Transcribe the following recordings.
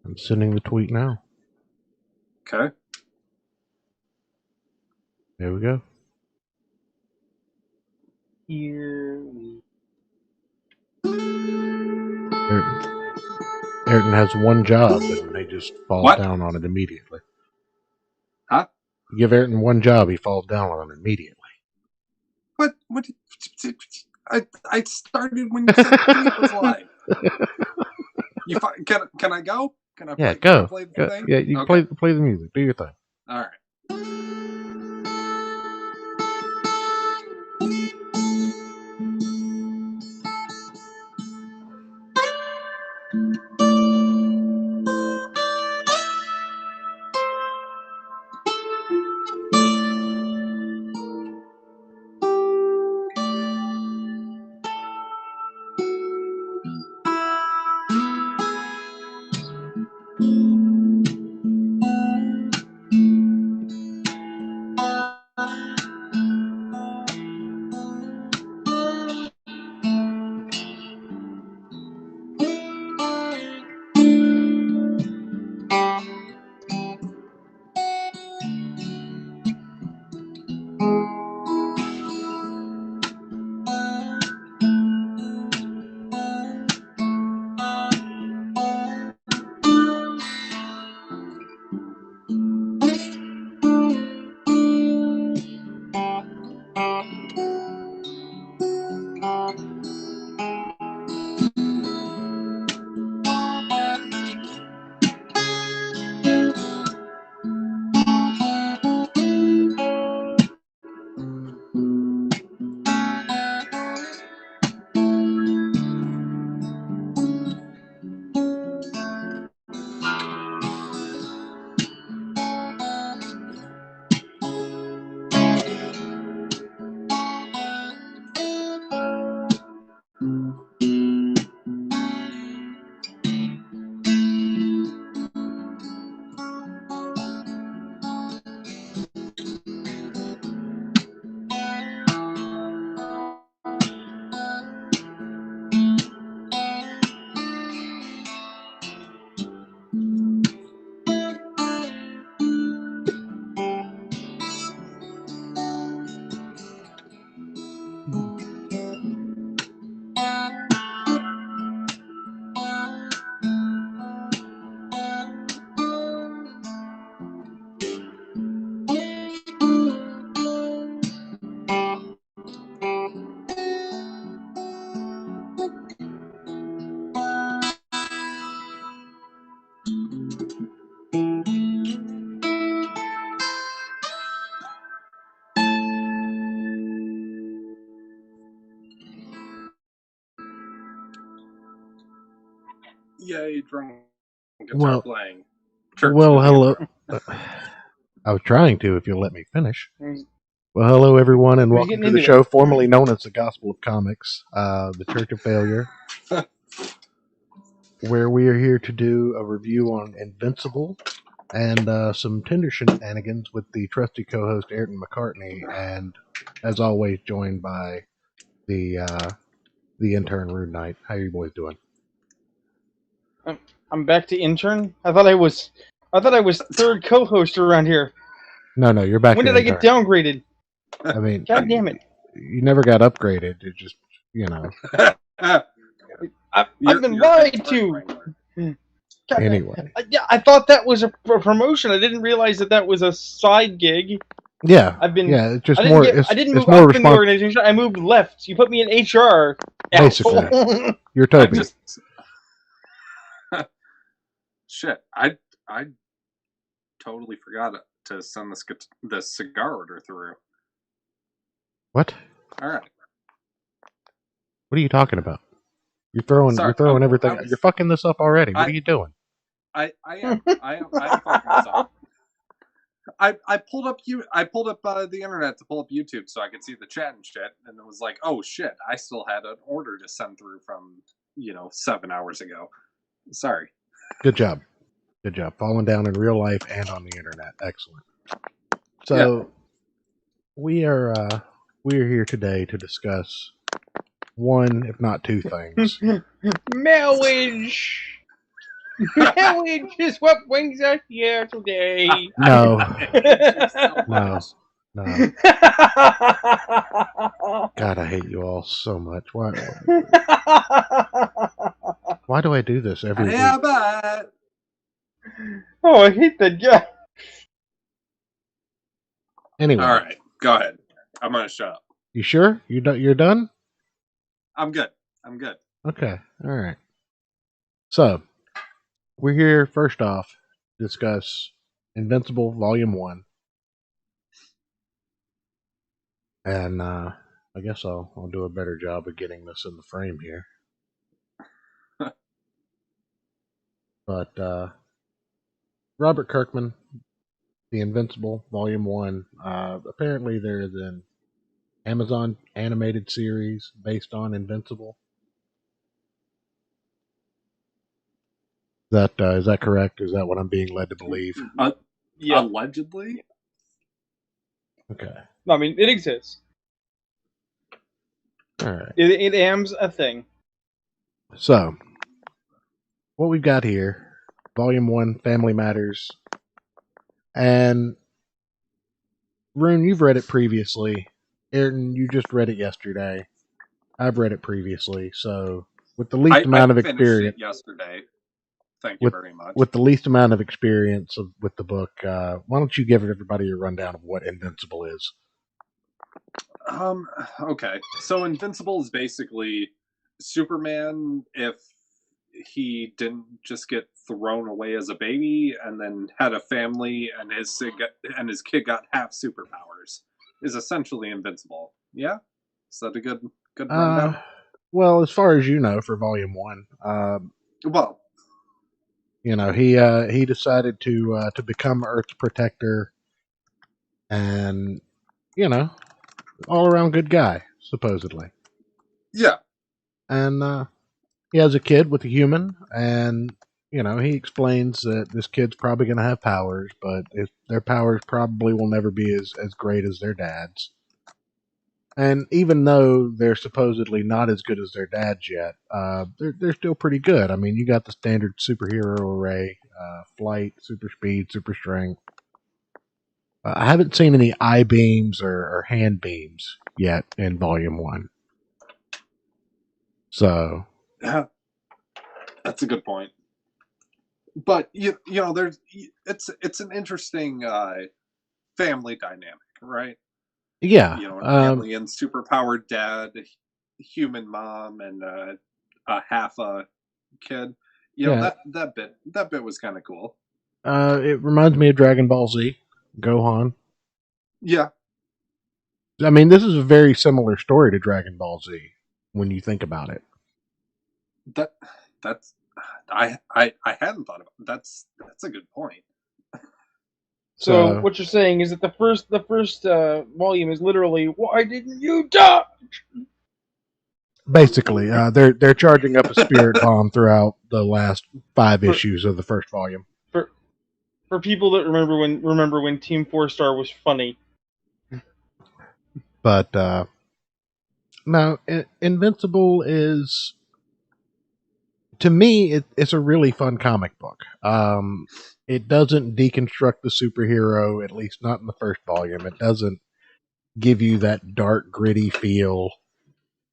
I'm sending the tweet now. Okay. There we go. Here we Ayrton has one job, and they just fall down on it immediately. Huh? You give Ayrton one job, he falls down on it immediately. What? I started when you said the tweet was live. Can I go? Can I? Yeah, play, go. Can I play the thing? Yeah, you okay. play the music. Do your thing. All right. Yay, drunk guitar playing. Hello. I was trying to, if you'll let me finish. Well, hello, everyone, and welcome to the show formerly known as the Gospel of Comics, the Church of Failure, where we are here to do a review on Invincible and some Tinder shenanigans with the trusty co-host Ayrton McCartney, and as always, joined by the intern RuneKnight. How are you boys doing? I'm back to intern. I thought I was third co-host around here. No, you're back. When did I get downgraded? I mean, God damn it! You never got upgraded. It just, I've been lied to. Anyway, I thought that was a promotion. I didn't realize that was a side gig. Yeah, I've been. Yeah, it's just I more. I didn't move up in the organization. I moved left. You put me in HR. Basically, you're Toby. Shit, I totally forgot to send the cigar order through. What? All right. What are you talking about? You're throwing everything. You're fucking this up already. What are you doing? I am fucking this up. I pulled up the internet to pull up YouTube so I could see the chat and shit, and it was like, oh shit, I still had an order to send through from 7 hours ago. Sorry. Good job. Falling down in real life and on the internet. Excellent. So we are here today to discuss one, if not two things. Marriage. Which is what brings us here today. No. So No. much. No. God, I hate you all so much. Why do I do this every Yeah, week? but Oh, I hate that guy. Anyway, all right, go ahead. I'm gonna shut up. you sure? You're done? I'm good. I'm good. Okay. All right. So, we're here first off to discuss Invincible Volume 1. And I guess I'll do a better job of getting this in the frame here. But Robert Kirkman, The Invincible Volume 1. Apparently there is an Amazon animated series based on Invincible. Is that correct? Is that what I'm being led to believe? Yeah. Allegedly. Okay. I mean, it exists. All right. It am's a thing. So, what we've got here, Volume 1, Family Matters. And Rune, you've read it previously. Ayrton, you just read it yesterday. I've read it previously. So, with the least amount of finished experience, it yesterday. Thank you very much. with the least amount of experience with the book, why don't you give everybody a rundown of what Invincible is? Okay. So Invincible is basically Superman if he didn't just get thrown away as a baby and then had a family and his kid got half superpowers. Is essentially Invincible. Yeah? Is that a good rundown? Well, as far as you know, for Volume 1, Well, he decided to become Earth's protector, and all around good guy, supposedly. yeah. And he has a kid with a human, and he explains that this kid's probably going to have powers, but their powers probably will never be as great as their dad's. And even though they're supposedly not as good as their dad's yet, they're still pretty good. I mean, you got the standard superhero array: flight, super speed, super strength. I haven't seen any eye beams or hand beams yet in Volume 1. So, Yeah. That's a good point. But it's an interesting family dynamic, right? yeah. An alien superpowered dad, human mom, and a half a kid. Yeah. That bit was kind of cool. It reminds me of Dragon Ball Z, Gohan. Yeah, I mean, this is a very similar story to Dragon Ball Z when you think about it. that's I hadn't thought about. That's a good point. So what you're saying is that the first volume is literally, why didn't you die? Basically, they're charging up a spirit bomb throughout the last 5 issues of the first volume. For people that remember when Team 4-Star was funny. But no, Invincible is, to me, it's a really fun comic book. It doesn't deconstruct the superhero, at least not in the first volume. It doesn't give you that dark, gritty feel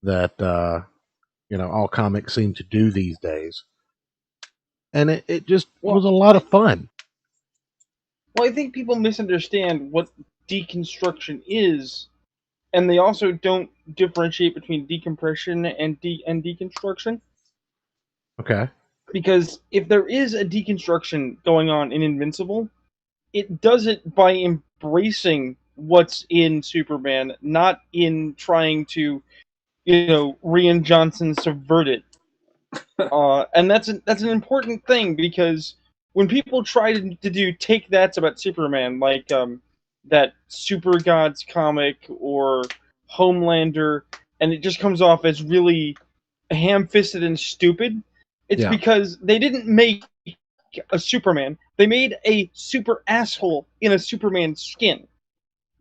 that all comics seem to do these days. And it just was a lot of fun. Well, I think people misunderstand what deconstruction is, and they also don't differentiate between decompression and deconstruction. Okay. Because if there is a deconstruction going on in Invincible, it does it by embracing what's in Superman, not in trying to, Rian Johnson subvert it. And that's an important thing, because when people try to do take that's about Superman, like that Super Gods comic or Homelander, and it just comes off as really ham-fisted and stupid, it's because they didn't make a Superman. They made a super asshole in a Superman skin.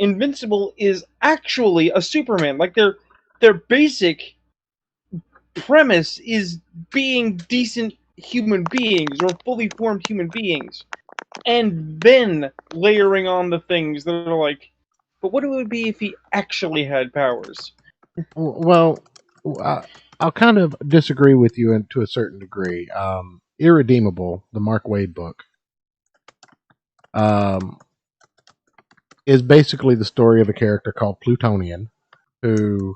Invincible is actually a Superman. Like their basic premise is being decent human beings or fully formed human beings, and then layering on the things that are like, but what it would be if he actually had powers? Well, I'll kind of disagree with you to a certain degree. Irredeemable, the Mark Waid book, um, is basically the story of a character called Plutonian, who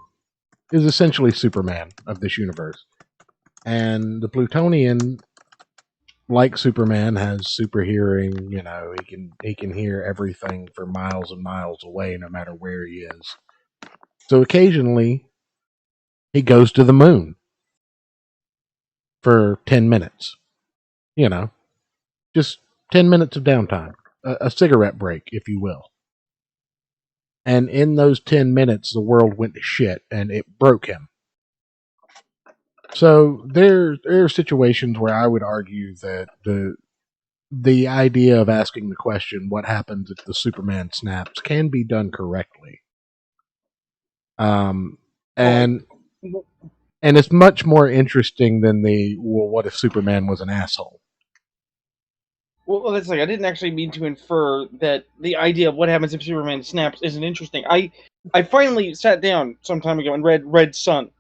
is essentially Superman of this universe. And the Plutonian, like Superman, has super hearing. You know, he can hear everything for miles and miles away, no matter where he is. So occasionally, he goes to the moon for 10 minutes. You know, just 10 minutes of downtime, a cigarette break, if you will. And in those 10 minutes, the world went to shit, and it broke him. So there are situations where I would argue that the idea of asking the question, what happens if the Superman snaps, can be done correctly. And it's much more interesting than what if Superman was an asshole? Well, that's like, I didn't actually mean to infer that the idea of what happens if Superman snaps isn't interesting. I finally sat down some time ago and read Red Sun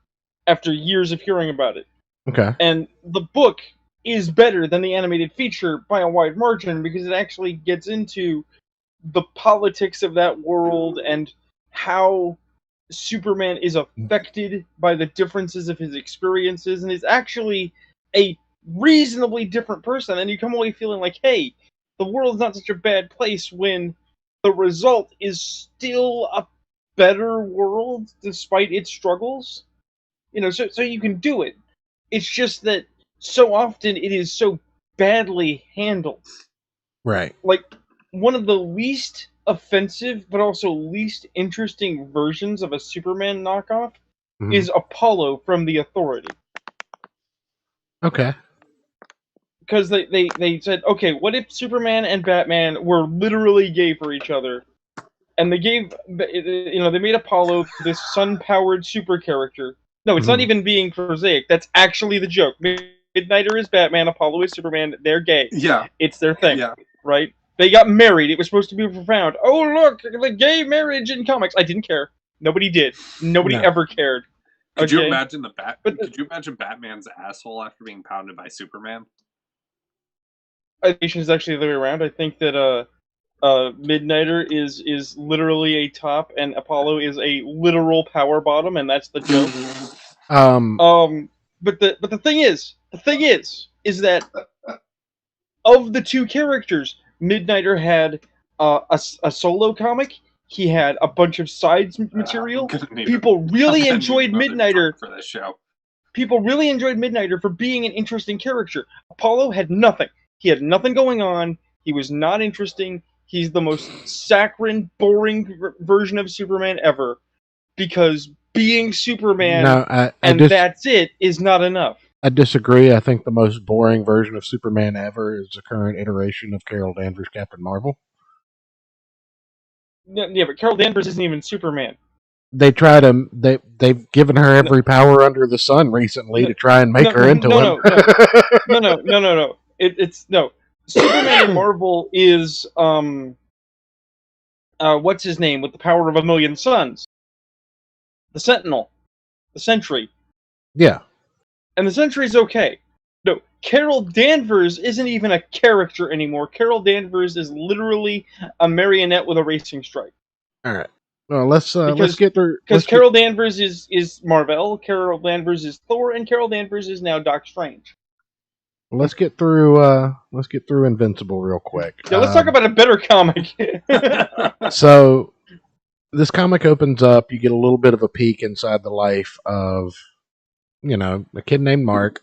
after years of hearing about it. Okay. And the book is better than the animated feature by a wide margin because it actually gets into the politics of that world and how Superman is affected by the differences of his experiences and is actually a reasonably different person. And you come away feeling like, hey, the world's not such a bad place when the result is still a better world despite its struggles. You know, so you can do it. It's just that so often it is so badly handled. Right. Like, one of the least offensive but also least interesting versions of a Superman knockoff is Apollo from The Authority. Okay. Because they said, okay, what if Superman and Batman were literally gay for each other? And they gave, they made Apollo this sun-powered super character. No, it's not even being prosaic. That's actually the joke. Midnighter is Batman, Apollo is Superman. They're gay. Yeah. It's their thing. Yeah. Right? They got married. It was supposed to be profound. Oh, look, the gay marriage in comics. I didn't care. Nobody did. Nobody ever cared. Could you imagine could you imagine Batman's asshole after being pounded by Superman? I think it's actually the other way around. I think that Midnighter is literally a top, and Apollo is a literal power bottom, and that's the joke. But the thing is that of the two characters, Midnighter had a solo comic. He had a bunch of sides material. People really enjoyed Midnighter for this show. People really enjoyed Midnighter for being an interesting character. Apollo had nothing. He had nothing going on. He was not interesting. He's the most saccharine, boring version of Superman ever. Because being Superman that's it is not enough. I disagree. I think the most boring version of Superman ever is the current iteration of Carol Danvers' Captain Marvel. Yeah, but Carol Danvers isn't even Superman. They try to. They've given her every power under the sun recently to try and make her into him. No. It's Superman in Marvel is what's his name with the power of a million suns? The Sentinel, the Sentry. Yeah. And the Sentry's okay. No, Carol Danvers isn't even a character anymore. Carol Danvers is literally a marionette with a racing stripe. All right. Well, let's get through. Because Carol Danvers is Marvel, Carol Danvers is Thor, and Carol Danvers is now Doc Strange. Let's get through. Let's get through Invincible real quick. Yeah, let's talk about a better comic. So, this comic opens up. You get a little bit of a peek inside the life of, a kid named Mark.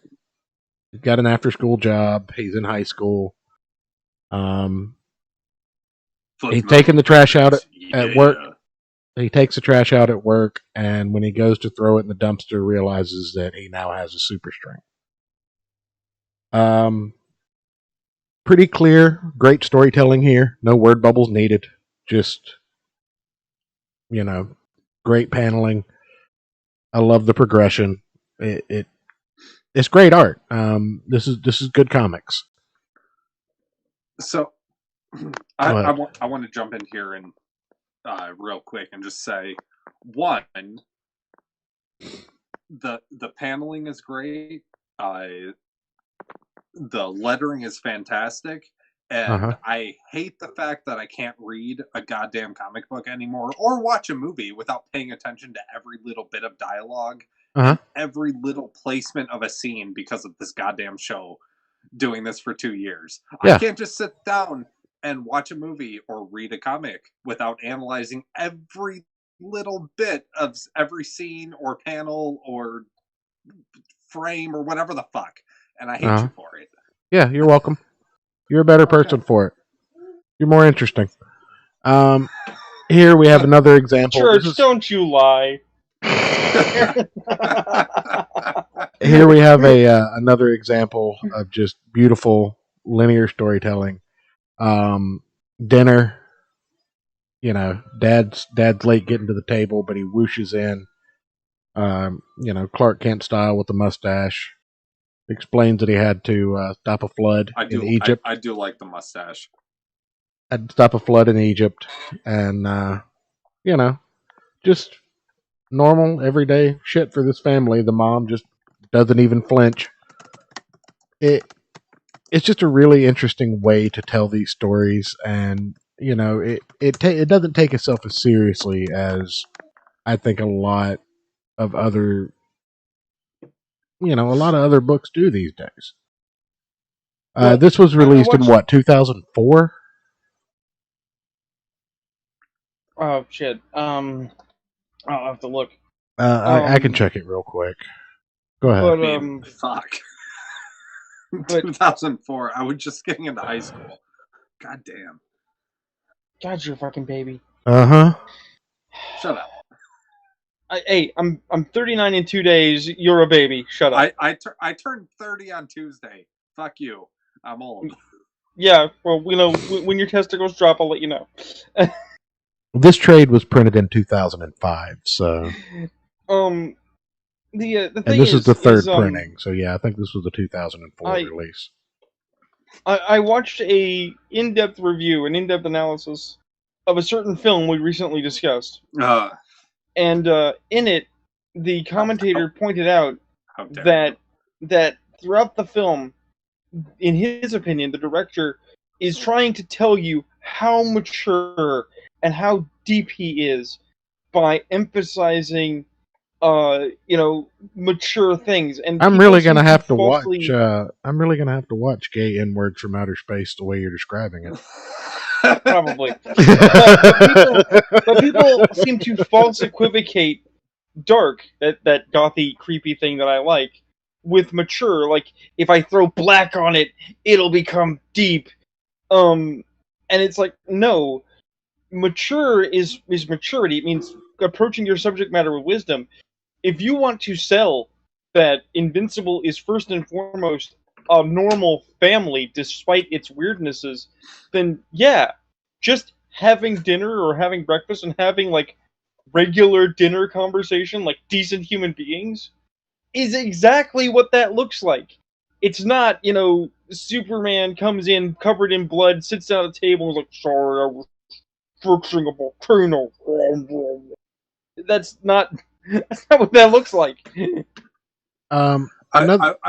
He's got an after-school job. He's in high school. He's taking the trash out at work. He takes the trash out at work, and when he goes to throw it in the dumpster, realizes that he now has a super strength. Pretty clear, great storytelling here. No word bubbles needed. Just, great paneling. I love the progression. It it's great art. This is good comics. So Go I ahead. want to jump in here and real quick and just say, one, the paneling is great. The lettering is fantastic. And Uh-huh. I hate the fact that I can't read a goddamn comic book anymore or watch a movie without paying attention to every little bit of dialogue Uh-huh. and every little placement of a scene because of this goddamn show doing this for 2 years. Yeah. I can't just sit down and watch a movie or read a comic without analyzing every little bit of every scene or panel or frame or whatever the fuck. And I hate Uh-huh. you for it. Yeah, you're welcome. You're a better Okay. person for it. You're more interesting. Here we have another example. Church, don't you lie. Here we have another example of just beautiful linear storytelling. Dinner. You know, dad's late getting to the table, but he whooshes in. Clark Kent style with the mustache. Explains that he had to stop a flood in Egypt. I do like the mustache. Had to stop a flood in Egypt, and just normal everyday shit for this family. The mom just doesn't even flinch. It's just a really interesting way to tell these stories, and it doesn't take itself as seriously as I think a lot of other books do these days. Well, this was released in watched- what, 2004? Oh shit. I'll have to look. I can check it real quick. Go ahead. But I mean, fuck. But- 2004. I was just getting into high school. God damn. God, you're a fucking baby. Uh-huh. Shut up. I'm 39 in 2 days. You're a baby. Shut up. I turned 30 on Tuesday. Fuck you. I'm old. Yeah. Well, when your testicles drop, I'll let you know. This trade was printed in 2005, so The thing and this is the third is, printing. So yeah, I think this was the 2004 release. I watched a in-depth review, an in-depth analysis of a certain film we recently discussed, and in it, the commentator pointed out that throughout the film, in his opinion, the director is trying to tell you how mature and how deep he is by emphasizing mature things. And I'm people really seem gonna have to falsely- watch. I'm really gonna have to watch Gay N-Words from Outer Space the way you're describing it. Probably. But people seem to false equivocate dark, that gothy, creepy thing that I like, with mature. Like, if I throw black on it, it'll become deep. And it's like, no. Mature is maturity. It means approaching your subject matter with wisdom. If you want to sell that Invincible is first and foremost a normal family despite its weirdnesses, then yeah, just having dinner or having breakfast and having like regular dinner conversation like decent human beings is exactly what that looks like. It's not, Superman comes in covered in blood, sits down at the table and is like, sorry, I was fixing a volcano. That's not what that looks like. I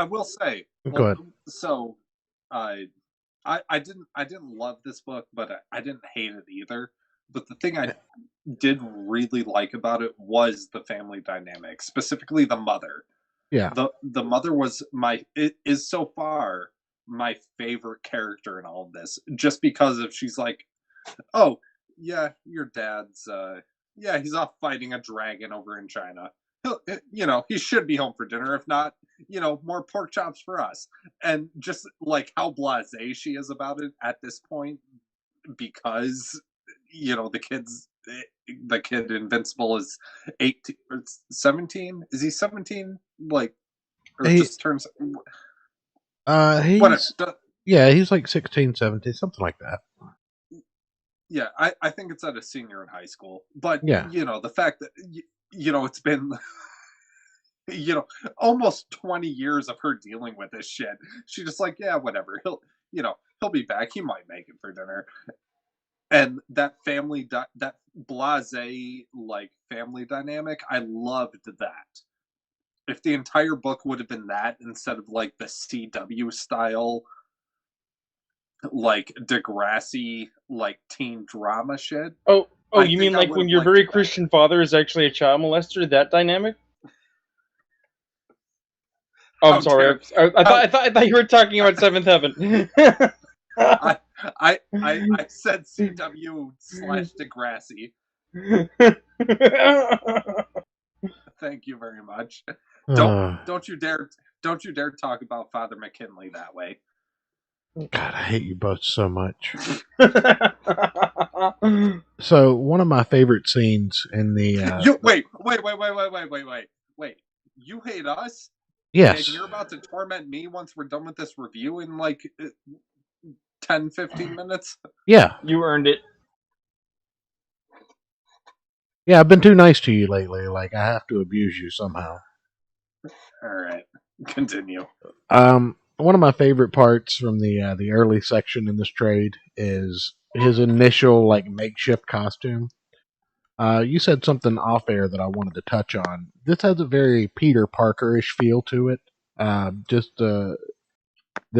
will say. Go ahead. So, I didn't love this book, but I didn't hate it either. But the thing I did really like about it was the family dynamic, specifically the mother. Yeah. The mother is so far my favorite character in all of this, just because she's like, oh yeah, your dad's he's off fighting a dragon over in China. He should be home for dinner. If not, more pork chops for us. And just like how blasé she is about it at this point, because the kid Invincible is 18 or 17. Is he 17? Like, or just turns. He's like 16, 17, something like that. Yeah, I think it's at a senior in high school. But yeah, the fact that it's been you know, almost 20 years of her dealing with this shit. She just like, yeah, whatever. He'll be back. He might make it for dinner. And that that blasé like family dynamic, I loved that. If the entire book would have been that instead of like the CW style, like Degrassi, like teen drama shit. Oh, I you think mean I like would when have your liked very it better. Christian father is actually a child molester? That dynamic? Oh, I'm How sorry. dare- I thought you were talking about Seventh Heaven. I said CW / Degrassi. Thank you very much. Don't you dare talk about Father McKinley that way. God, I hate you both so much. So one of my favorite scenes in the You wait. You hate us? yes, And you're about to torment me once we're done with this review in like 10, 15 minutes? yeah, You earned it. yeah. I've been too nice to you lately. Like I have to abuse you somehow. All right, continue. One of my favorite parts from the early section in this trade is his initial like makeshift costume. You said something off air that I wanted to touch on. This has a very Peter Parker-ish feel to it. Just the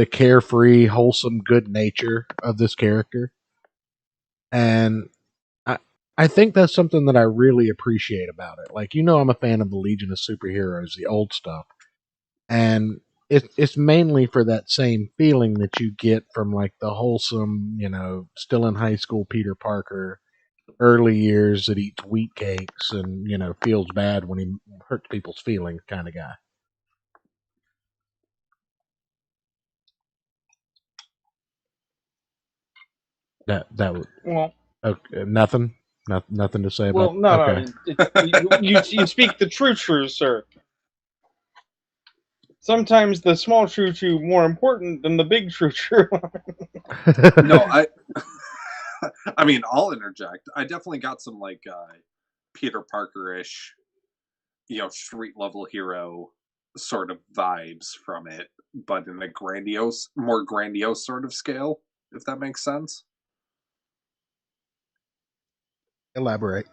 carefree, wholesome good nature of this character, and I think that's something that I really appreciate about it. Like I'm a fan of the Legion of Superheroes, the old stuff, and it's mainly for that same feeling that you get from like the wholesome, still in high school Peter Parker, early years that eats wheat cakes and feels bad when he hurts people's feelings kind of guy. That was Well, okay, nothing. Nothing to say well, about. no, Okay. you speak the truth, sir. Sometimes the small true more important than the big true. No, I mean, I'll interject. I definitely got some like Peter Parker-ish, street level hero sort of vibes from it, but in a more grandiose sort of scale, if that makes sense. Elaborate.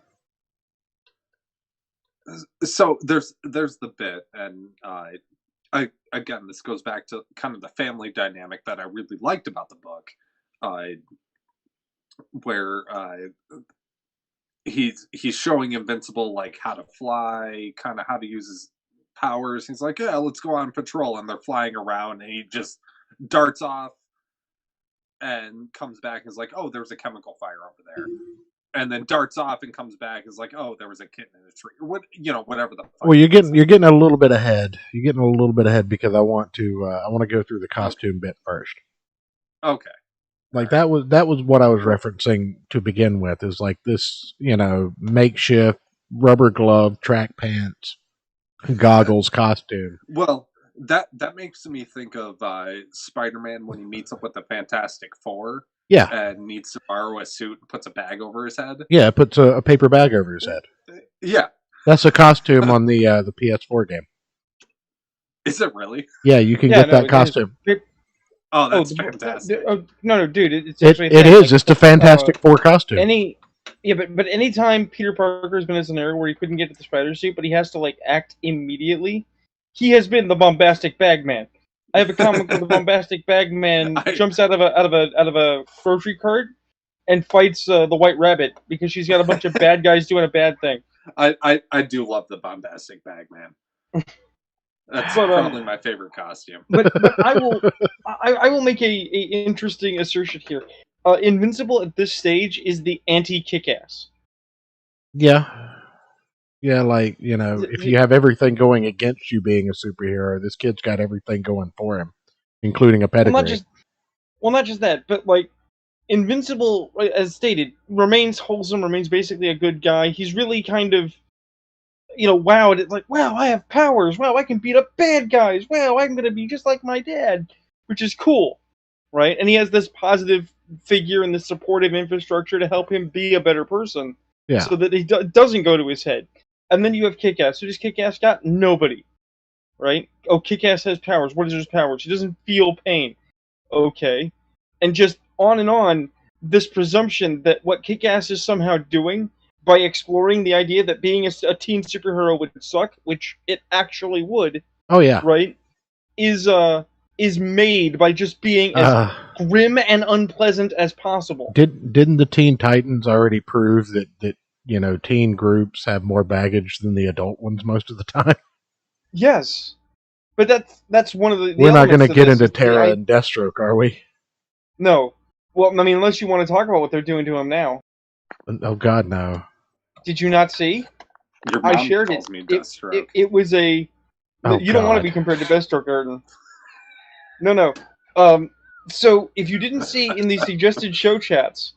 So there's the bit, and again, this goes back to kind of the family dynamic that I really liked about the book, where he's showing Invincible like how to fly, kind of how to use his powers. He's like, yeah, let's go on patrol, and they're flying around, and he just darts off and comes back and is like, oh, there's a chemical fire over there. And then darts off and comes back and is like, oh, there was a kitten in a tree, or whatever the fuck. Well, you're getting a little bit ahead. You're getting a little bit ahead because I want to go through the costume bit first. Okay. Like that was what I was referencing to begin with. Is like this, makeshift rubber glove, track pants, goggles costume. Well, that makes me think of Spider-Man when he meets up with the Fantastic Four. Yeah. And needs to borrow a suit and puts a bag over his head. Yeah, puts a paper bag over his head. Yeah. That's a costume on the PS4 game. Is it really? Yeah, you can get that costume. Oh, that's fantastic. No, dude, it's actually it is. It's the Fantastic Four costume. But anytime Peter Parker's been in a scenario where he couldn't get to the spider suit, but he has to like act immediately, he has been the bombastic bagman. I have a comic where the bombastic bagman jumps out of a grocery cart and fights the White Rabbit because she's got a bunch of bad guys doing a bad thing. I do love the bombastic bagman. That's probably my favorite costume. But I will make a interesting assertion here. Invincible at this stage is the anti-Kick-Ass. Yeah. Yeah, like, if you have everything going against you being a superhero, this kid's got everything going for him, including a pedigree. Well, not just that, but like Invincible, as stated, remains wholesome, remains basically a good guy. He's really kind of, wowed. It's like, wow, I have powers. Wow, I can beat up bad guys. Wow, I'm going to be just like my dad, which is cool, right? And he has this positive figure and this supportive infrastructure to help him be a better person, so that he doesn't go to his head. And then you have Kick-Ass. Who does Kick-Ass got? Nobody. right? Oh, Kick-Ass has powers. What is his powers? He doesn't feel pain. Okay. And just on and on, this presumption that what Kick-Ass is somehow doing by exploring the idea that being a teen superhero would suck, which it actually would, Oh yeah. right, is made by just being as grim and unpleasant as possible. Didn't the Teen Titans already prove that teen groups have more baggage than the adult ones most of the time? Yes. But that's one of the We're not going to get into this, Terra and Deathstroke, are we? No. Well, I mean, unless you want to talk about what they're doing to him now. Oh God, no. Did you not see? Your mom I shared calls it. me Deathstroke. It was a... Oh, you don't want to be compared to Deathstroke, Ayrton. No. So, if you didn't see in the suggested show chats,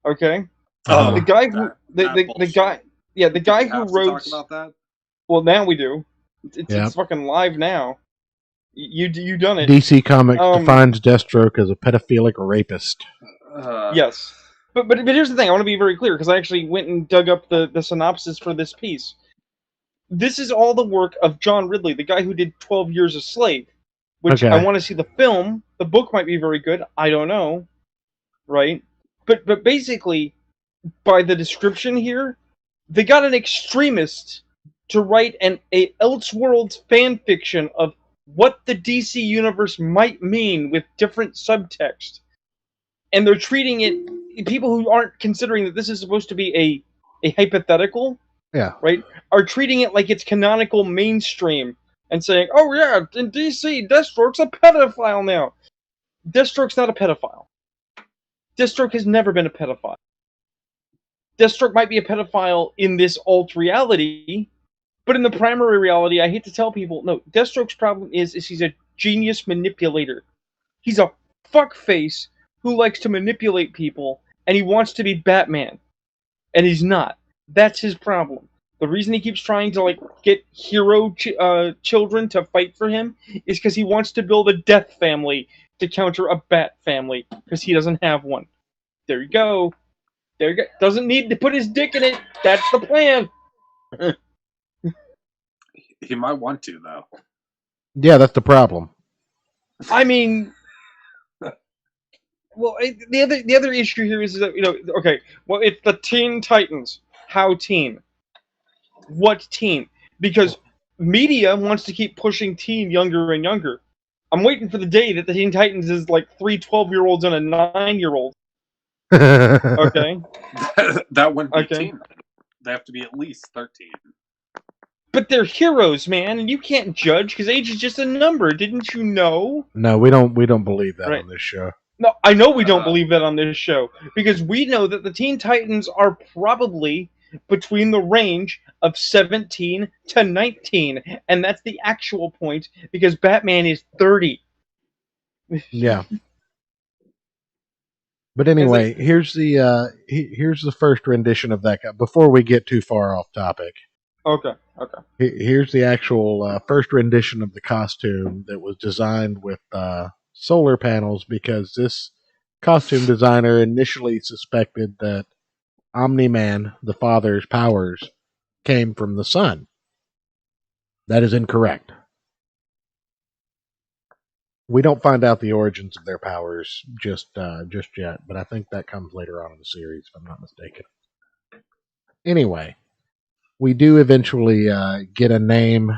okay? The guy who... The guy... Yeah, the guy who wrote... Talk about that? Well, now we do. It's fucking live now. You done it. DC Comics defines Deathstroke as a pedophilic rapist. Yes. But here's the thing. I want to be very clear, because I actually went and dug up the synopsis for this piece. This is all the work of John Ridley, the guy who did 12 Years a Slave. Which I want to see the film. The book might be very good. I don't know. Right? But basically, by the description here, they got an extremist to write a Elseworlds fan fiction of what the DC universe might mean with different subtext. And they're treating it, people who aren't considering that this is supposed to be a hypothetical, right, are treating it like it's canonical mainstream and saying, oh yeah, in DC, Deathstroke's a pedophile now. Deathstroke's not a pedophile. Deathstroke has never been a pedophile. Deathstroke might be a pedophile in this alt reality, but in the primary reality, I hate to tell people, no, Deathstroke's problem is he's a genius manipulator. He's a fuckface who likes to manipulate people, and he wants to be Batman. And he's not. That's his problem. The reason he keeps trying to get hero children to fight for him is because he wants to build a death family to counter a bat family, because he doesn't have one. There you go. There you go. Doesn't need to put his dick in it. That's the plan. He might want to, though. Yeah, that's the problem. I mean, well, the other issue here is that okay, well, it's the Teen Titans. How teen? What teen? Because media wants to keep pushing teen younger and younger. I'm waiting for the day that the Teen Titans is like 3 12-year-olds and a 9-year-old. Okay. That wouldn't be teen. They have to be at least 13. But they're heroes, man, and you can't judge because age is just a number. Didn't you know? No, we don't believe that on this show. No, I know we don't believe that on this show because we know that the Teen Titans are probably between the range of 17 to 19, and that's the actual point because Batman is 30. Yeah. But anyway, here's the first rendition of that guy. Before we get too far off topic. Okay. Here's the actual first rendition of the costume that was designed with solar panels because this costume designer initially suspected that Omni-Man, the father's powers, came from the sun. That is incorrect. We don't find out the origins of their powers just yet, but I think that comes later on in the series, if I'm not mistaken. Anyway, we do eventually get a name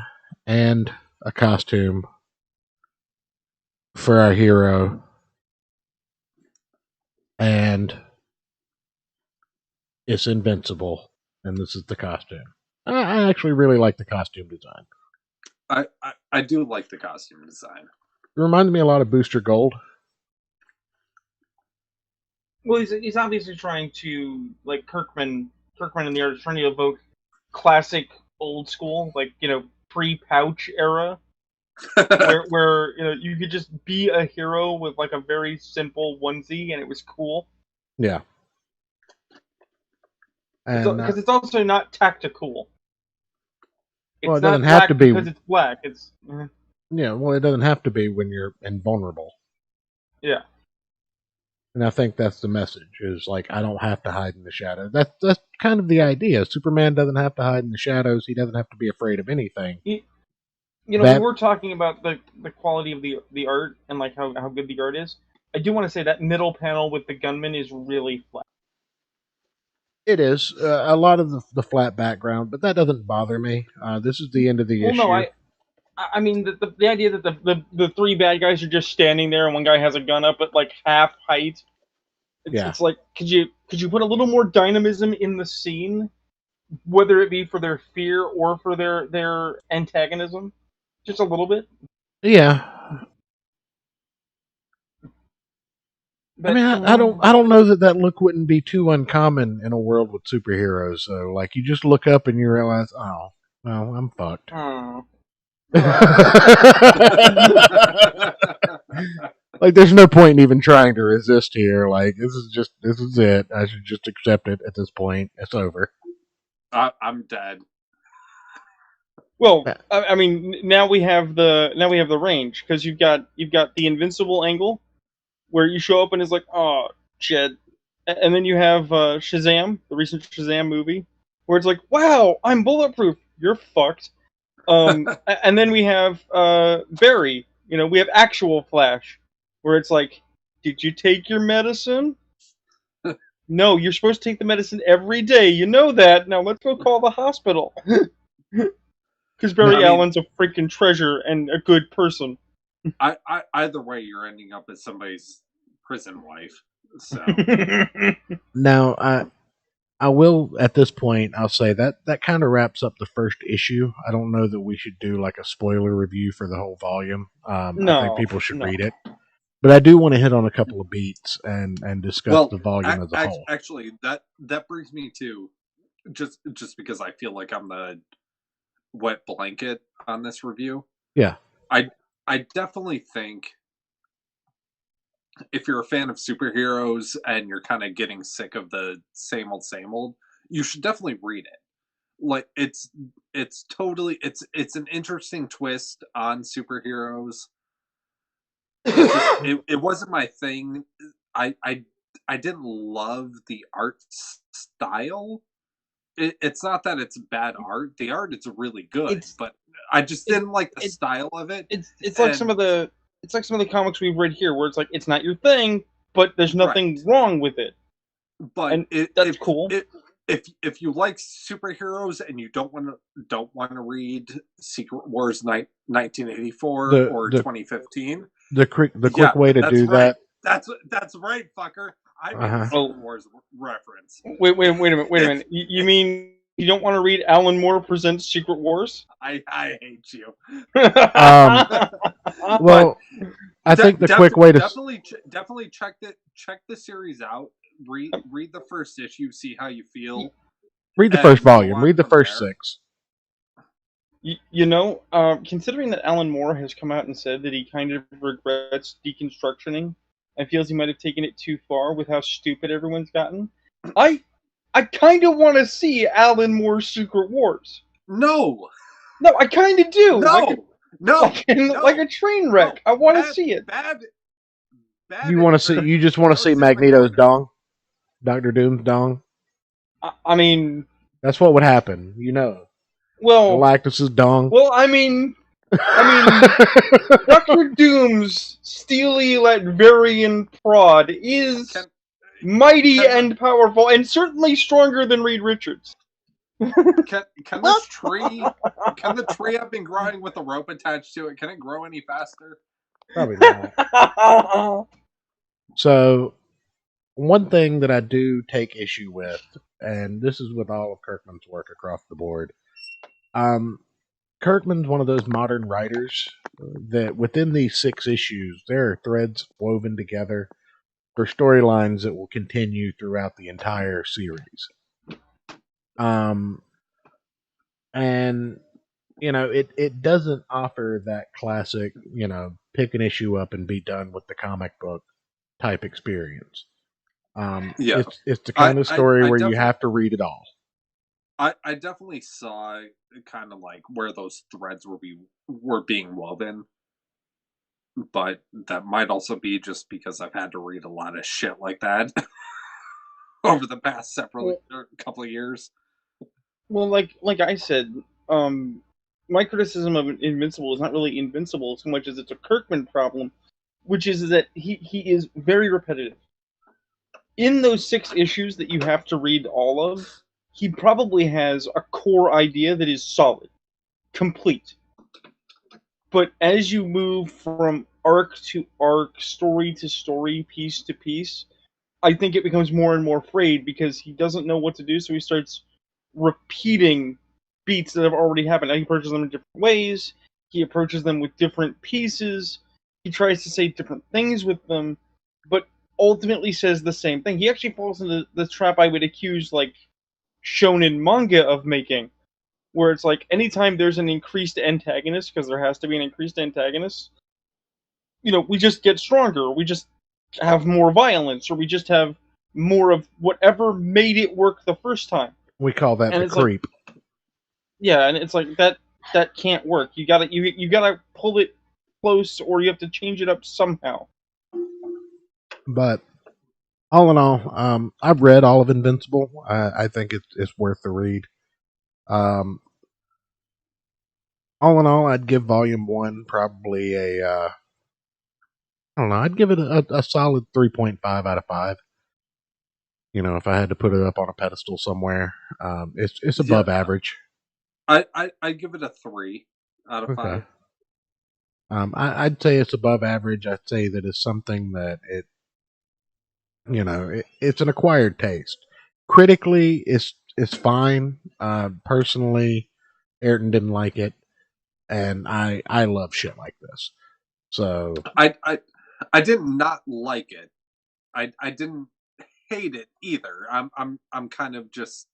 and a costume for our hero, and it's Invincible, and this is the costume. I actually really like the costume design. I do like the costume design. It reminded me a lot of Booster Gold. Well, he's obviously trying to, like Kirkman and the artist, trying to evoke classic old school, pre-pouch era, where you could just be a hero with like a very simple onesie and it was cool. Yeah. Because it's also not tactical. Well, it doesn't have to be because it's black. It's yeah. Well, it doesn't have to be when you're invulnerable. Yeah. And I think that's the message. Is like I don't have to hide in the shadows. That's kind of the idea. Superman doesn't have to hide in the shadows. He doesn't have to be afraid of anything. we That were talking about the quality of the art and like how good the art is. I do want to say that middle panel with the gunman is really flat. it is a lot of the flat background, but that doesn't bother me. This is the end of the Well, no, issue. I mean the idea that the three bad guys are just standing there and one guy has a gun up at like half height. Yeah. It's like could you put a little more dynamism in the scene, whether it be for their fear or for their antagonism, just a little bit. Yeah. But I mean, I don't know that look wouldn't be too uncommon in a world with superheroes. So, like, you just look up and you realize, oh, well, I'm fucked. Oh. Like, there's no point in even trying to resist here. Like, this is it. I should just accept it at this point. It's over. I'm dead. Well, I mean, now we have the range because you've got the Invincible angle where you show up and it's like, oh, shit. And then you have Shazam, the recent Shazam movie, where it's like, wow, I'm bulletproof. You're fucked. And then we have Barry. We have actual Flash, where it's like, did you take your medicine? No, you're supposed to take the medicine every day. You know that. Now let's go call the hospital. Because Barry Allen's a freaking treasure and a good person. Either way, you're ending up as somebody's prison wife. So Now, I will at this point. I'll say that kind of wraps up the first issue. I don't know that we should do like a spoiler review for the whole volume. I think people should read it, but I do want to hit on a couple of beats and discuss the volume as a whole. Actually, that brings me to just because I feel like I'm the wet blanket on this review. Yeah, I definitely think if you're a fan of superheroes and you're kind of getting sick of the same old, you should definitely read it. Like it's totally it's an interesting twist on superheroes. It wasn't my thing. I didn't love the art style. It's not that it's bad art. The art is really good, but I just didn't like the style of it. It's like some of the comics we've read here, where it's like it's not your thing, but there's nothing wrong with it. But that's cool. If you like superheroes and you don't want to read Secret Wars 1984 or 2015, the quick way to do that. That's right, fucker. I made a Secret Wars reference. Wait a minute. You mean you don't want to read Alan Moore presents Secret Wars? I hate you. Well, I think the quick way to definitely check the series out. Read the first issue, see how you feel. Read the first volume. Read the first 6. Considering that Alan Moore has come out and said that he kind of regrets deconstructioning and feels he might have taken it too far with how stupid everyone's gotten, I kind of want to see Alan Moore's Secret Wars. No, I kind of do. No, like a train wreck. I want to see it. Bad. You just want to see Magneto's dong, Doctor Doom's dong. I mean, that's what would happen. Well, Galactus's dong. Well, I mean, Doctor Doom's steely Latverian prod is mighty and powerful, and certainly stronger than Reed Richards. Can this tree? Can the tree I've been growing with a rope attached to it? Can it grow any faster? Probably not. So, one thing that I do take issue with, and this is with all of Kirkman's work across the board, Kirkman's one of those modern writers that within these 6 issues, there are threads woven together for storylines that will continue throughout the entire series. And it doesn't offer that classic, pick an issue up and be done with the comic book type experience. It's the kind of story where you have to read it all. I definitely saw kind of like where those threads were being woven, but that might also be just because I've had to read a lot of shit like that over the past couple of years. Well, like I said, my criticism of Invincible is not really Invincible so much as it's a Kirkman problem, which is that he is very repetitive. In those 6 issues that you have to read all of, he probably has a core idea that is solid, complete. But as you move from arc to arc, story to story, piece to piece, I think it becomes more and more frayed because he doesn't know what to do, so he starts repeating beats that have already happened. He approaches them in different ways, he approaches them with different pieces, he tries to say different things with them, but ultimately says the same thing. He actually falls into the trap I would accuse, like, shonen manga of making, where it's like, anytime there's an increased antagonist, because there has to be an increased antagonist, we just get stronger, we just have more violence, or we just have more of whatever made it work the first time. We call that the creep. Yeah, and it's like that can't work. You gotta pull it close, or you have to change it up somehow. But all in all, I've read all of Invincible. I think it's worth the read. All in all, I'd give Volume 1 probably I don't know, I'd give it a solid 3.5 out of 5. If I had to put it up on a pedestal somewhere, it's above average. I'd give it a 3 out of 5. I'd say it's above average. I'd say that it's something that it's an acquired taste. Critically, it's fine. Personally, Ayrton didn't like it, and I love shit like this. So I did not like it. I didn't hate it either. I'm kind of just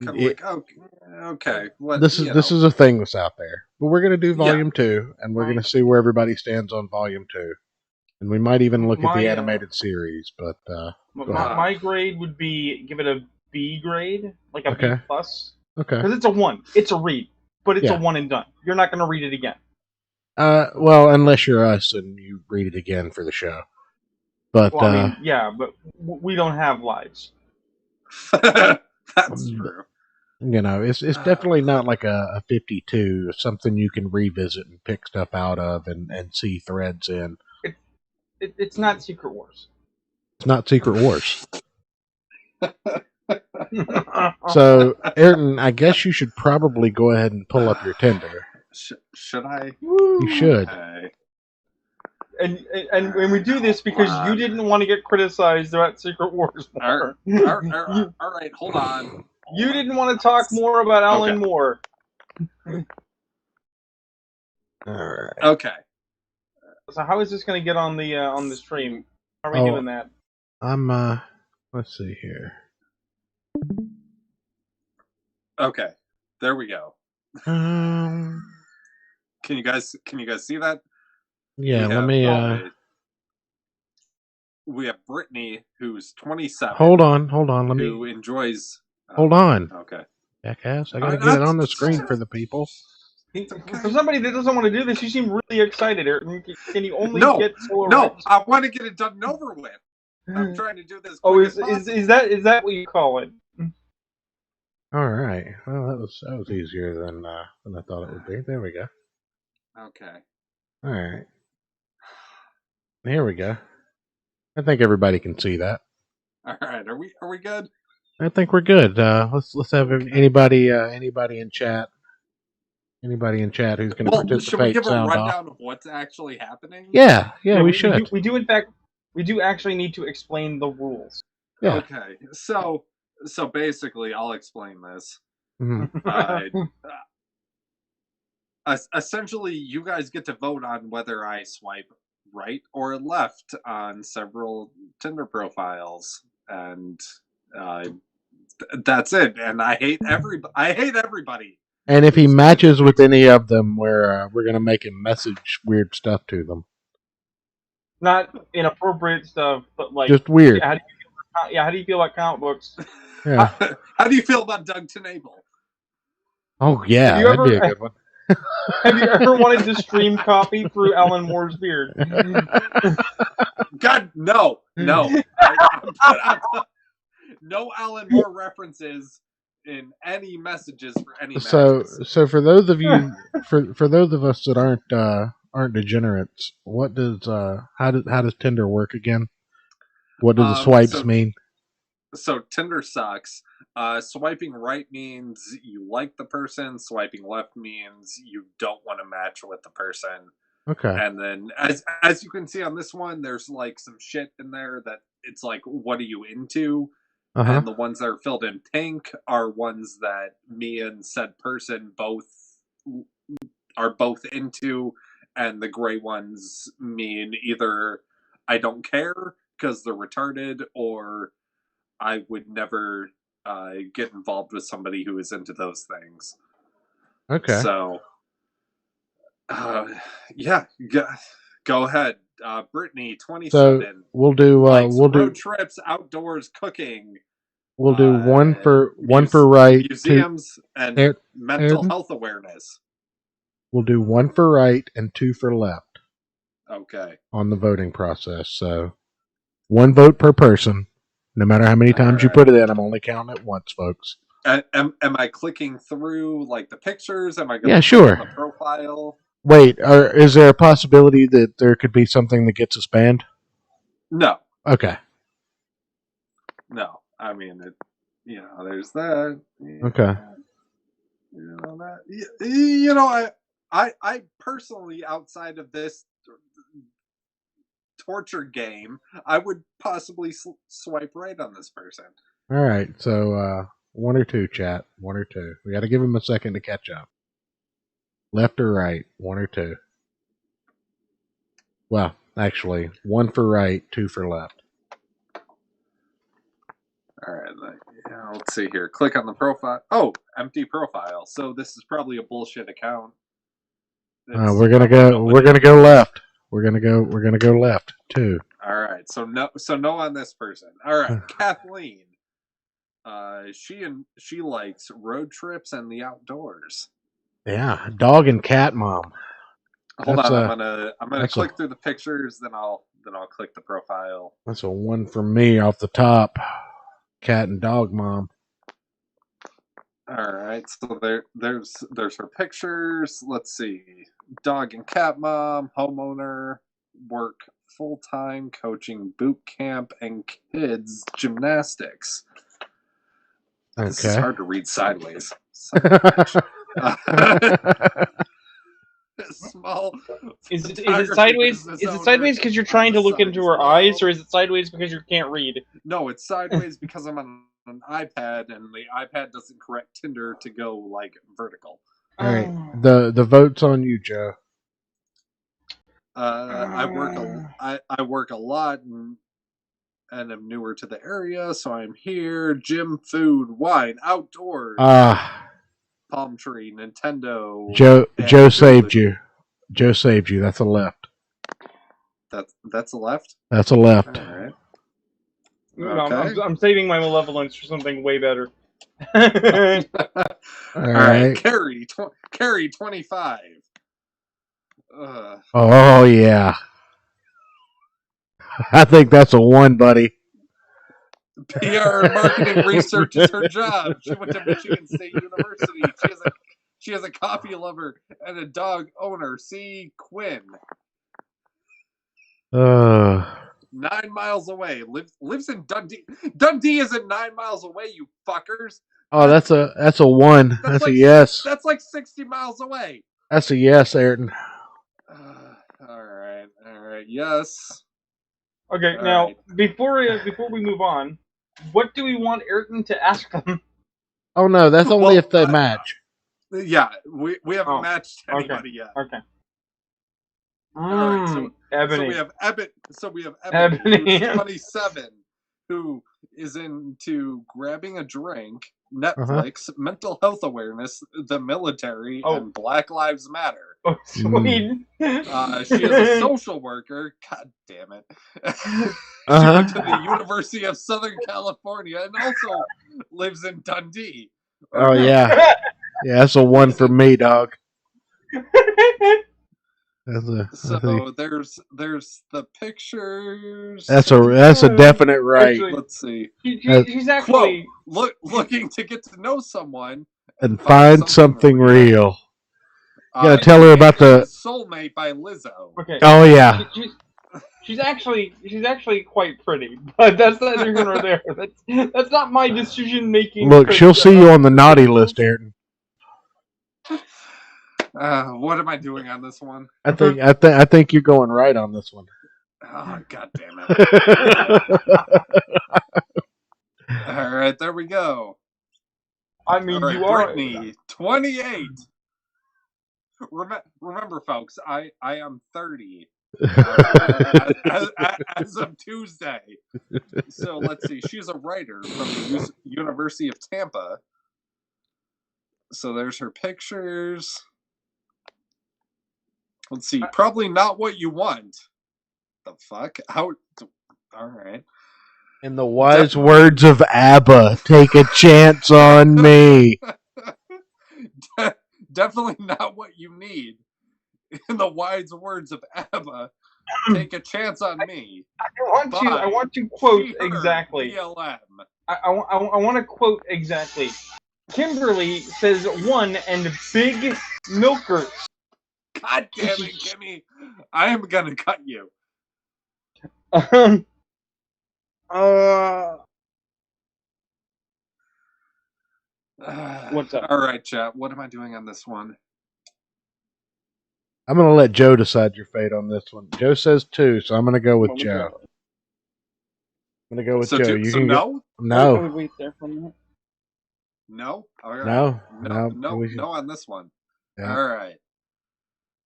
like, okay. What, this is a thing that's out there. But we're gonna do Volume 2, and we're gonna see where everybody stands on Volume 2. And we might even look at the animated series, but my grade would be give it a B grade, like a B plus. Okay. Because it's a 1. It's a read, but it's a 1 and done. You're not going to read it again. Well, unless you're us and you read it again for the show. But but we don't have lives. That's true. It's definitely not like a 52. It's something you can revisit and pick stuff out of and see threads in. It's not Secret Wars. It's not Secret Wars. So, Ayrton, I guess you should probably go ahead and pull up your Tinder. Should I? You should. Okay. And we do this because you didn't want to get criticized about Secret Wars more. All right, hold on. You didn't want to talk more about Alan Moore. All right. Okay. So how is this going to get on the stream? How are we doing that? I'm let's see here. Okay, there we go. Can you guys see that? Yeah, let me. We have Brittany, who's 27. Hold on. Let me. Who enjoys? Hold on. Okay. Jackass, I gotta get it on the screen for the people. For somebody that doesn't want to do this, you seem really excited. Can you only get solo? No, I want to get it done and over with. I'm trying to do this. Is that what you call it? All right. Well, that was easier than I thought it would be. There we go. Okay. All right. Here we go. I think everybody can see that. All right. Are we good? I think we're good. Let's have anybody in chat. Anybody in chat who's going to participate? Should we give a rundown off. of what's actually happening? Yeah, we should. We do in fact. We do actually need to explain the rules. Yeah. Okay. So basically, I'll explain this. Mm-hmm. Essentially, you guys get to vote on whether I swipe right or left on several Tinder profiles, and that's it. And I hate everybody. And if he matches with any of them, we're going to make him message weird stuff to them. Not inappropriate stuff, but like just weird. How do you feel about comic books? Yeah. How do you feel about Doug Tenable? Oh yeah, that'd be a good one. Have you ever wanted to stream coffee through Alan Moore's beard? God, no. No Alan Moore references in any messages for any matches. So for those of you, for those of us that aren't degenerates, what does how does Tinder work again? What do the swipes mean? So Tinder sucks. Swiping right means you like the person. Swiping left means you don't want to match with the person. Okay. And then, as you can see on this one, there's like some shit in there that it's like, what are you into? And the ones that are filled in pink are ones that me and said person are both into, and the gray ones mean either I don't care because they're retarded, or I would never get involved with somebody who is into those things. Okay. So, yeah, go ahead, Brittany, 27. So we'll do road trips, outdoors, cooking. We'll do one for right, museums, and mental health awareness. We'll do one for right and two for left. Okay. On the voting process, so 1 vote per person. No matter how many times you put it in, I'm only counting it once, folks. Am I clicking through like the pictures? Am I going to click on the profile? Wait, is there a possibility that there could be something that gets us banned? No. Okay. No, I mean, there's that. Okay. I personally, outside of this torture game, I would possibly swipe right on this person. All right, so 1 or 2, chat. 1 or 2. We got to give him a second to catch up. Left or right, 1 or 2. Well, actually, 1 for right, 2 for left. All right, let's see here. Click on the profile. Oh, empty profile. So this is probably a bullshit account. We're gonna go left. We're gonna go left too. All right. So no on this person. All right, Kathleen. She likes road trips and the outdoors. Yeah, dog and cat mom. Hold on, I'm gonna click through the pictures, then I'll click the profile. That's a 1 for me off the top. Cat and dog mom. All right, so there's her pictures. Let's see, dog and cat mom, homeowner, work full-time, coaching boot camp, and kids gymnastics. Okay. This is hard to read sideways. Small. Is it sideways? Is it sideways because you're trying to look into her eyes, or is it sideways because you can't read? No, it's sideways because I'm on an iPad, and the iPad doesn't correct Tinder to go like vertical. All right, the vote's on you, Joe. I work a lot and am newer to the area, so I'm here. Gym, food, wine, outdoors. Palm tree, Nintendo. Joe saved you. Joe saved you. That's a left. That's a left? That's a left. All right. Okay. I'm saving my malevolence for something way better. All right. Carrie 25. Oh yeah. I think that's a 1, buddy. PR and marketing research is her job. She went to Michigan State University. She has a coffee lover and a dog owner. See Quinn. 9 miles away. Lives in Dundee. Dundee isn't 9 miles away, you fuckers. Oh, that's a 1. That's a yes. That's like 60 miles away. That's a yes, Ayrton. All right. Yes. Okay, now before we move on, what do we want Ayrton to ask them? Oh no, that's only if they match. Yeah, we haven't matched anybody yet. Okay. All right, Ebony. So we have Ebony, who's 27, who is into grabbing a drink, Netflix, mental health awareness, the military, and Black Lives Matter. Oh, sweet. She is a social worker. God damn it. She went to the University of Southern California and also lives in Dundee. Oh, yeah. Yeah, that's a 1 for me, dog. So there's the pictures. That's a definite right. Actually, Let's see. she's actually Looking to get to know someone and find something real. You gotta tell her about the Soulmate by Lizzo. okay. Oh yeah. She's actually quite pretty, but that's not even right there. That's not my decision making. Look, she'll see you on the naughty list, Ayrton. What am I doing on this one? I think you're going right on this one. Oh, God damn it. All right, there we go. I mean, right, you are Brittany, 28. Remember, folks, I am 30 as of Tuesday. So let's see. She's a writer from the University of Tampa. So there's her pictures. Let's see. Probably not what you want. The fuck? How? All right. In the wise words of ABBA, take a chance on me. Definitely not what you need. In the wise words of ABBA, take a chance on me. I want to quote exactly. BLM. I want to quote exactly. Kimberly says one and big milkers. God damn it, Kimmy. I am gonna cut you. What's up? All right, chat. What am I doing on this one? I'm gonna let Joe decide your fate on this one. Joe says 2, so I'm gonna go with Joe. I'm gonna go with Joe. You can no? No. Wait there for a minute. No? All right. No on this one. Yeah. All right.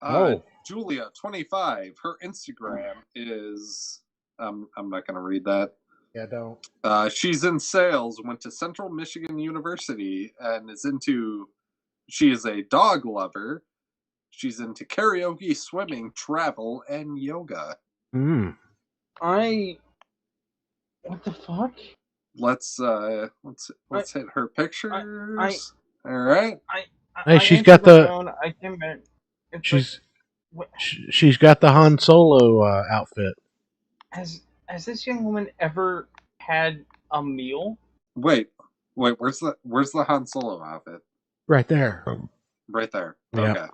Oh. Julia, 25. Her Instagram is. I'm not going to read that. Yeah, don't. She's in sales. Went to Central Michigan University and is into. She is a dog lover. She's into karaoke, swimming, travel, and yoga. Mm. What the fuck? Let's hit her pictures. All right. Hey, she's got the. I came back. She's got the Han Solo outfit. Has this young woman ever had a meal? Wait. Where's the Han Solo outfit? Right there. Right there. Yeah. Okay.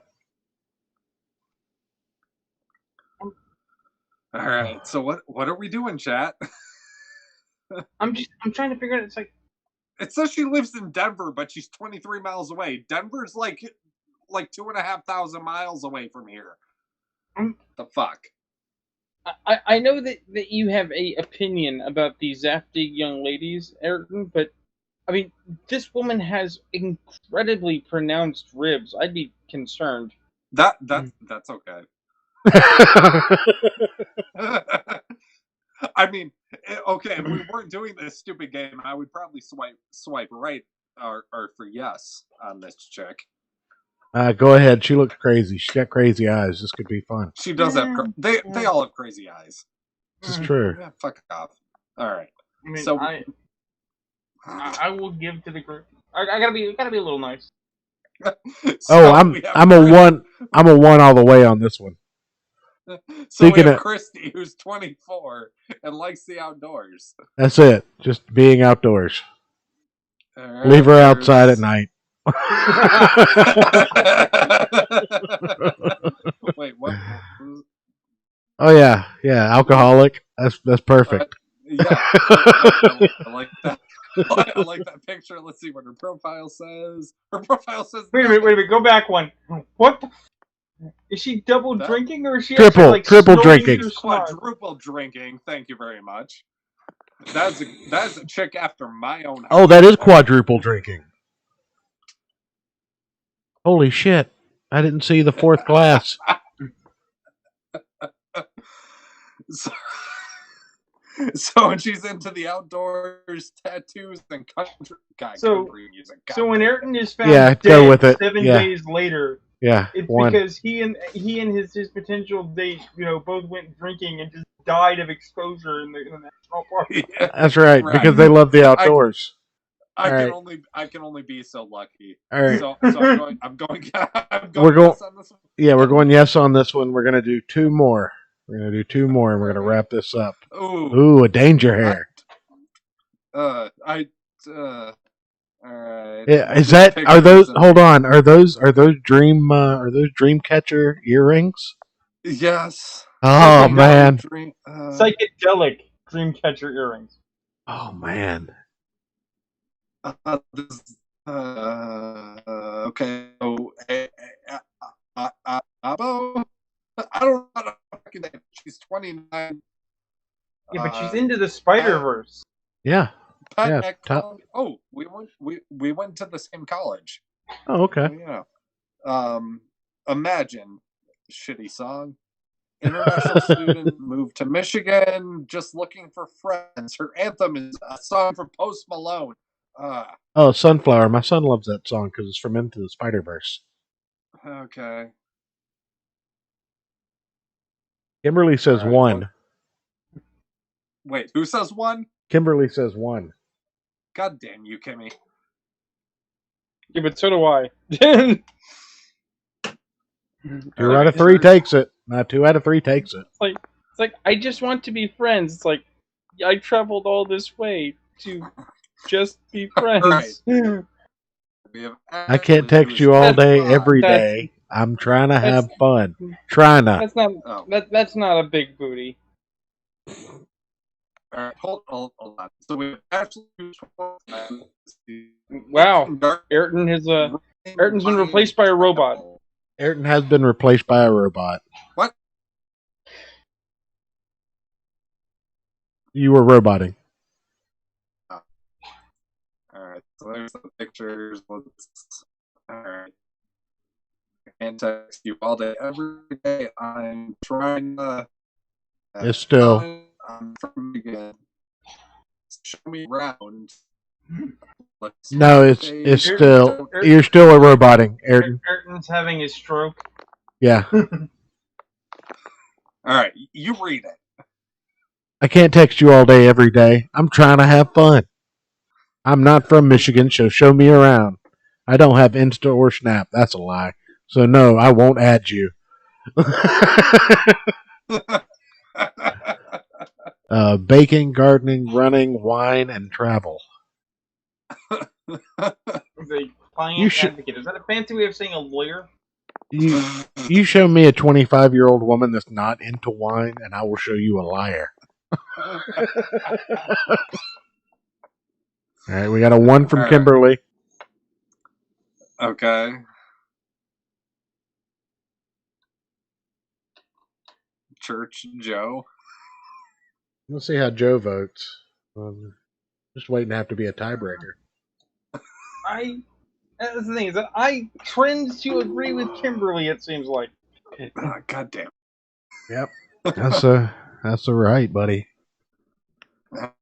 All right. So what are we doing, chat? I'm trying to figure out. It's like it says she lives in Denver, but she's 23 miles away. Denver's like 2,500 miles away from here. The fuck. I know that you have a opinion about these Zaftig young ladies, Ayrton, but I mean, this woman has incredibly pronounced ribs. I'd be concerned. That's okay. I mean, okay, if we weren't doing this stupid game, I would probably swipe right or for yes on this chick. Go ahead. She looks crazy. She's got crazy eyes. This could be fun. She does have. They all have crazy eyes. This is true. Yeah, fuck off. All right. I mean, so I will give to the group. I gotta be a little nice. So I'm a 1. I'm a 1 all the way on this one. So we have Christy, who's 24 and likes the outdoors. That's it. Just being outdoors. Right, leave her outside at night. Wait, what? Oh yeah, alcoholic. That's perfect. Yeah, I like that. I like that picture. Let's see what her profile says. Her profile says. Wait a minute. Go back one. What? Is she double drinking or is she triple drinking? Quadruple drinking. Thank you very much. That's a chick after my own heart. Oh, that is quadruple drinking. Holy shit! I didn't see the 4th glass. So she's into the outdoors, tattoos, and country music. So when Ayrton is found dead go with it. 7 days later, it's because he and his potential date, both went drinking and just died of exposure in the national park. Yeah. That's right, because they love the outdoors. I right. can only be so lucky. All right. So I'm going We're going. yes on this one. Yeah, we're going yes on this one. We're gonna do two more. We're gonna do two more, and we're gonna wrap this up. Ooh, Ooh, a danger hair. all right. Yeah, We'll is do that? Are pictures those? and- Hold on. Are those dream catcher earrings? Yes. Oh Freaking man. Dream, Psychedelic Dreamcatcher earrings. Oh man. this, okay. So, Abo? I don't know how to fucking name. She's 29. Yeah, but she's into the Spider-Verse. Yeah. Pat Yeah, at top- college. Oh, we went to the same college. Oh, okay. Oh, yeah. Imagine, shitty song. International student moved to Michigan, just looking for friends. Her anthem is a song from Post Malone. Oh, Sunflower. My son loves that song because it's from Into the Spider-Verse. Okay. Kimberly says All right, one. Wait, who says one? Kimberly says one. God damn you, Kimmy. Yeah, but so do I. 2 out of 3 takes it. Not 2 out of 3 takes it. It's like I just want to be friends. It's like I traveled all this way to just be friends. We have I can't text you all day, every day. I'm trying to have fun. Trying to. That's not Oh. that's not a big booty. All right, hold on. So we have Ashley. Wow, Ayrton's been replaced by a robot. Ayrton has been replaced by a robot. What? You were roboting. All right, so there's the pictures. All right. I can't text you all day, every day. I'm trying to. It's still. I'm from again. Show me around. No, it's still. You're still a roboting, Ayrton. Ayrton's having his stroke. Yeah. All right, you read it. I can't text you all day, every day. I'm trying to have fun. I'm not from Michigan, so show me around. I don't have Insta or Snap. That's a lie. So no, I won't add you. Baking, gardening, running, wine, and travel. The client advocate. Is that a fancy way of saying a lawyer? You show me a 25-year-old woman that's not into wine, and I will show you a liar. All right, we got a 1 from Kimberly. Okay. Church Joe. Let's see how Joe votes. Just waiting to have to be a tiebreaker. That's the thing, is that I trend to agree with Kimberly, it seems like. God damn. Yep. That's a right, buddy.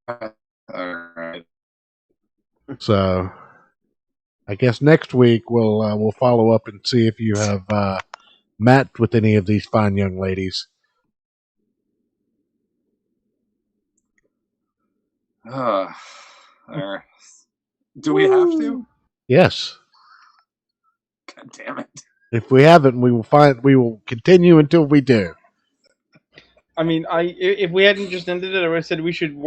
All right. So I guess next week we'll follow up and see if you have met with any of these fine young ladies. All right. Do we have to? Yes. God damn it. If we haven't, we will continue until we do. I mean, if we hadn't just ended it, I would have said we should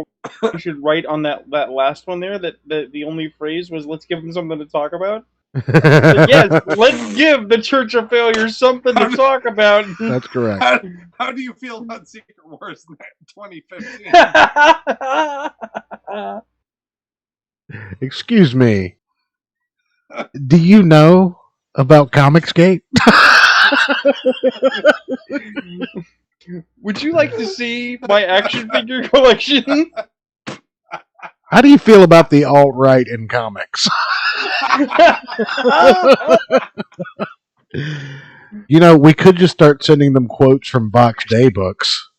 write on that last one there that the only phrase was "let's give them something to talk about." Like, yes, let's give the Church of Failures something to talk about. That's correct. How do you feel about Secret Wars 2015? Excuse me. Do you know about Comicsgate? Would you like to see my action figure collection? How do you feel about the alt-right in comics? You know, we could just start sending them quotes from Box Day books.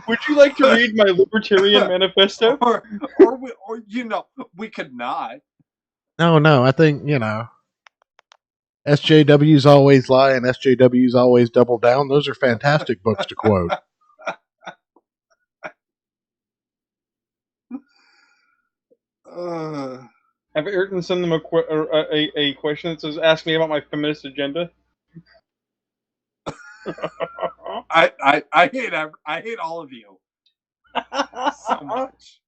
Would you like to read my Libertarian Manifesto? or you know, we could not. No, I think, you know, SJWs always lie and SJWs always double down. Those are fantastic books to quote. Have Ayrton send them a question that says, "Ask me about my feminist agenda." I hate all of you so much.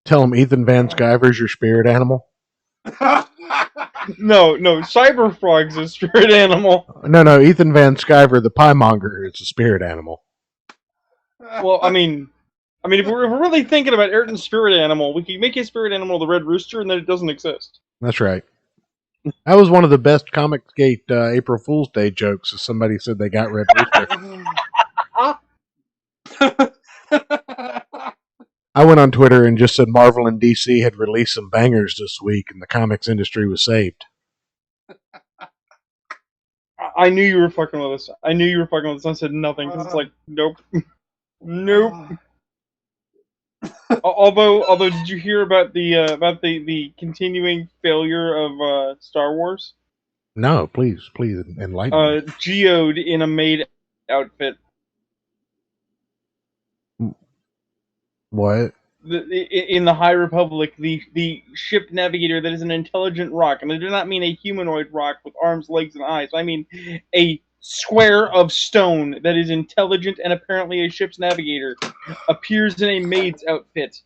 Tell him Ethan Van Sciver's your spirit animal. No, Cyberfrog's a spirit animal. No, Ethan Van Sciver, the pie monger, is a spirit animal. Well, I mean, if we're really thinking about Ayrton's spirit animal, we can make his spirit animal the Red Rooster, and then it doesn't exist. That's right. That was one of the best Comicsgate April Fool's Day jokes. As somebody said they got Red Rooster. I went on Twitter and just said Marvel and DC had released some bangers this week, and the comics industry was saved. I knew you were fucking with us. I said nothing because it's like, nope. Although, did you hear about the continuing failure of Star Wars? No, please enlighten me. Geode in a maid outfit. What? In the High Republic, the ship navigator that is an intelligent rock, and I do not mean a humanoid rock with arms, legs, and eyes. I mean a square of stone that is intelligent and apparently a ship's navigator, appears in a maid's outfit.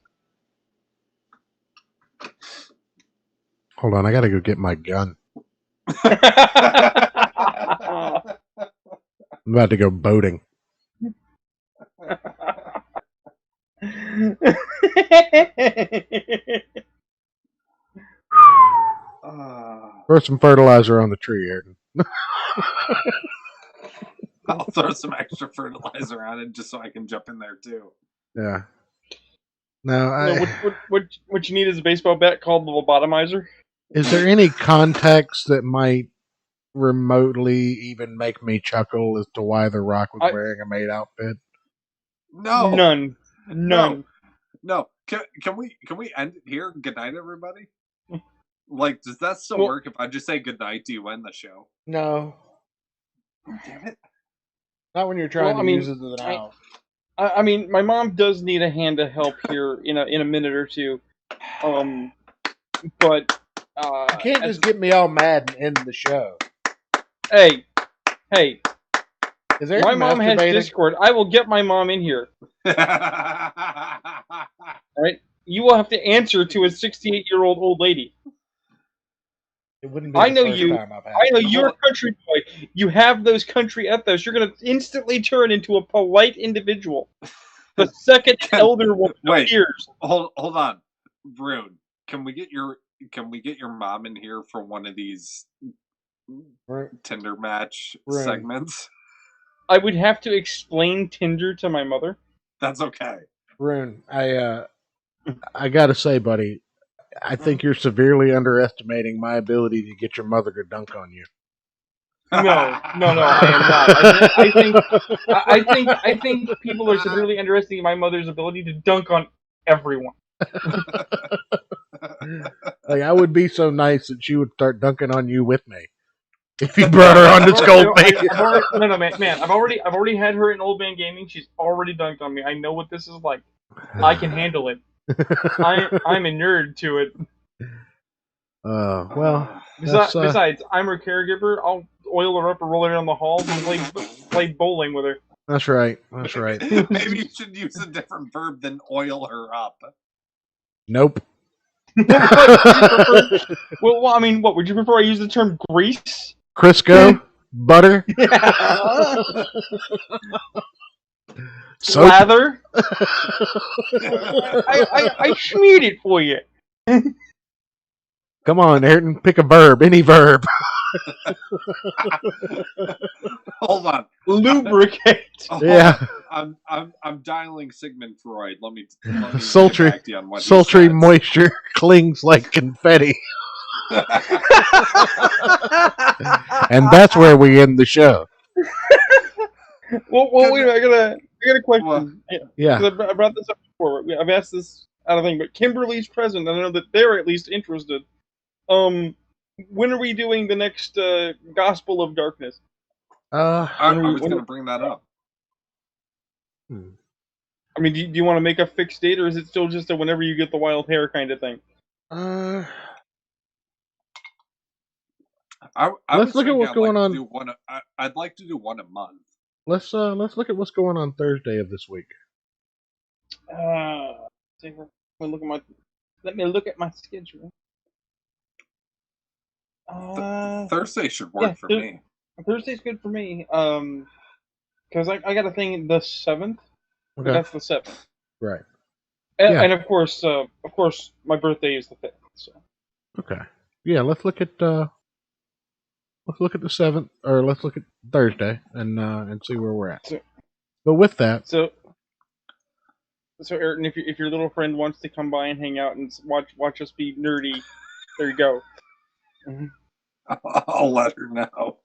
Hold on, I gotta go get my gun. I'm about to go boating. Throw some fertilizer on the tree, Ayrton. I'll throw some extra fertilizer on it just so I can jump in there too. Yeah. No, what you need is a baseball bat called the lobotomizer. Is there any context that might remotely even make me chuckle as to why The Rock was wearing a maid outfit? No. None. No. Can we end it here? Good night, everybody. Like, does that still work if I just say good night? Do you end the show? No. Damn it. Not when you're trying to use it as an out. I mean, my mom does need a hand to help here in a minute or two. But you can't just get me all mad and end the show. Hey. Is there my mom has Discord. I will get my mom in here. All right? You will have to answer to a 68-year-old old lady. It wouldn't be I know you're a country boy. You have those country ethos. You're going to instantly turn into a polite individual. The second elder one appears. Hold on, Rune. Can we get your mom in here for one of these Tinder match segments? I would have to explain Tinder to my mother. That's okay. Rune, I gotta say, buddy, I think you're severely underestimating my ability to get your mother to dunk on you. No, I am not. I think people are severely underestimating my mother's ability to dunk on everyone. Like, I would be so nice that she would start dunking on you with me if you brought her on to scold me. No, man. I've already had her in Old Man Gaming. She's already dunked on me. I know what this is like. I can handle it. I'm a nerd to it. Well. Besides, I'm her caregiver. I'll oil her up and roll her down the halls and play bowling with her. That's right. Maybe you should use a different verb than oil her up. Nope. Well, I mean, what would you prefer? I use the term grease, Crisco, butter, lather. I schmeared it for you. Come on, Ayrton, pick a verb, any verb. Hold on. Lubricate. Yeah. I'm dialing Sigmund Freud. Let me sultry on what sultry moisture clings like confetti. And that's where we end the show. Well, wait a minute. I got a question. Yeah. I brought this up before. I've asked this out of thing, but Kimberly's present, and I know that they're at least interested. When are we doing the next Gospel of Darkness? I was going to bring that up. I mean, do you want to make a fixed date, or is it still just a whenever you get the wild hair kind of thing? I Let's was look at thinking what's going to on. do one. I'd like to do one a month. Let's look at what's going on Thursday of this week. Let me look at my schedule. Thursday should work for me. Thursday's good for me. Because I got a thing the 7th. Okay. That's the 7th. Right. And, Yeah. and of course, my birthday is the 5th. So. Okay. Yeah. Let's look at the 7th, or let's look at Thursday and see where we're at. But with that, So Ayrton, if your little friend wants to come by and hang out and watch us be nerdy, there you go. I'll let her know.